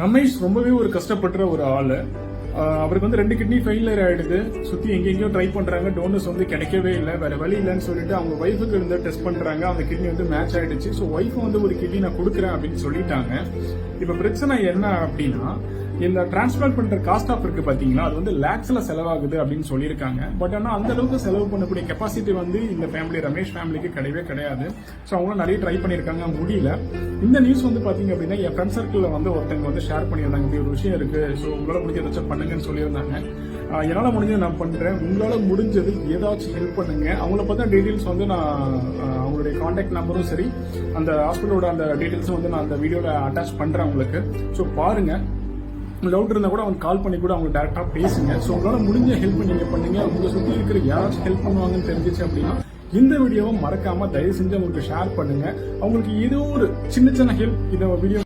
ரமேஷ் ரொம்பவே ஒரு கஷ்டப்படுற ஒரு ஆளு. அவருக்கு வந்து 2 கிட்னி ஃபெயிலியர் ஆயிடுது. சுத்தி எங்கெங்கயோ ட்ரை பண்றாங்க, டோனர்ஸ் வந்து கிடைக்கவே இல்லை. வேற வழி இல்லைன்னு சொல்லிட்டு அவங்க ஒய்ஃபுக்கு இருந்து டெஸ்ட் பண்றாங்க. அந்த கிட்னி வந்து மேட்ச் ஆயிடுச்சு. ஸோ ஒய்ஃப் வந்து ஒரு கிட்னி நான் கொடுக்குறேன் அப்படின்னு சொல்லிட்டாங்க. இப்ப பிரச்சனை என்ன அப்படின்னா, இந்த டிரான்ஸ்பிளான்ட் பண்ற காஸ்ட் ஆஃப் இருக்கு பாத்தீங்களா, அது வந்து லேக்ஸ்ல செலவாகுது அப்படின்னு சொல்லியிருக்காங்க. பட் ஆனா அந்த அளவுக்கு செலவு பண்ணக்கூடிய கெப்பாசிட்டி வந்து இந்த ஃபேமிலி, ரமேஷ் ஃபேமிலிக்கு கிடையவே கிடையாது. ஸோ அவங்க நிறைய ட்ரை பண்ணியிருக்காங்க, முடியல. இந்த நியூஸ் வந்து பாத்தீங்க அப்படின்னா என் ஃப்ரெண்ட் சர்க்கிள்ல வந்து ஒருத்தங்க வந்து ஷேர் பண்ணியிருந்தாங்க, இப்படி ஒரு விஷயம் இருக்கு, ஸோ உங்களால முடிஞ்ச ஏதாச்சும் பண்ணுங்கன்னு சொல்லியிருந்தாங்க. என்னால முடிஞ்சது நான் பண்றேன், உங்களால முடிஞ்சது ஏதாச்சும் ஹெல்ப் பண்ணுங்க. அவங்கள பார்த்தா டீடைல்ஸ் வந்து நான் அவங்களுடைய கான்டாக்ட் நம்பரும் சரி, அந்த ஹாஸ்பிட்டலோட அந்த டீடைல்ஸும் வந்து நான் அந்த வீடியோல அட்டாச் பண்றேன் உங்களுக்கு. ஸோ பாருங்க, டவுட் இருந்தா கூட அவங்க கால் பண்ணி கூட அவங்க டேரக்டா பேசுங்க. ஸோ உங்களால முடிஞ்ச ஹெல்ப் நீங்க பண்ணுங்க. உங்களை சுத்தி இருக்கிற யாராச்சும் ஹெல்ப் பண்ணுவாங்கன்னு தெரிஞ்சிச்சு அப்படின்னா இந்த வீடியோவை மறக்காம தயவு செஞ்சு அவங்களுக்கு ஷேர் பண்ணுங்க. அவங்களுக்கு ஏதோ ஒரு சின்ன சின்ன ஹெல்ப் இந்த வீடியோ